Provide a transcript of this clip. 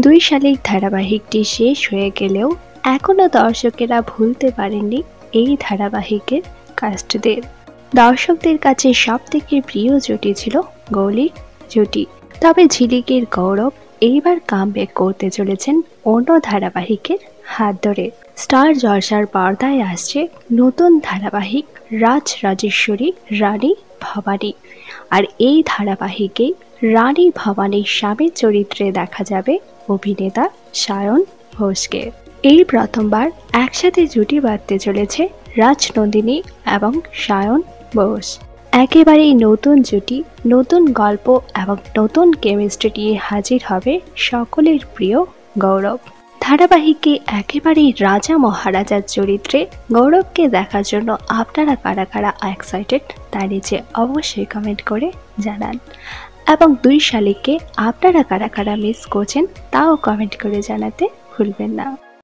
দুই শালিক ধারাবাহিকটি শেষ হয়ে গেলেও এখনও দর্শকেরা ভুলতে পারেননি এই ধারাবাহিকের কাস্টদের। দর্শকদের কাছে সবথেকে প্রিয় জুটি ছিল গৌলিক জুটি। তবে ঝিলিকের গৌরব এইবার কামব্যাক করতে চলেছেন অন্য ধারাবাহিকের হাত ধরে। স্টার জলসার পর্দায় আসছে নতুন ধারাবাহিক রাজ রাজেশ্বরী রানী ভবানী। আর এই ধারাবাহিকে রানী ভবানীর স্বামীর চরিত্রে দেখা যাবে অভিনেতা সায়ন ঘোষকে। এই প্রথমবার একসাথে জুটি বাঁধতে চলেছে রাজনন্দিনী এবং সায়ন ঘোষ। একেবারেই নতুন জুটি, নতুন গল্প এবং নতুন কেমিস্ট্রি নিয়ে হাজির হবে সকলের প্রিয় গৌরব। ধারাবাহিকে একেবারেই রাজা মহারাজার চরিত্রে গৌরবকে দেখার জন্য আপনারা কারা কারা এক্সাইটেড তা নিচে অবশ্যই কমেন্ট করে জানান। এবং দুই শালিককে আপনারা কারা কারা মিস করছেন তাও কমেন্ট করে জানাতে ভুলবেন না।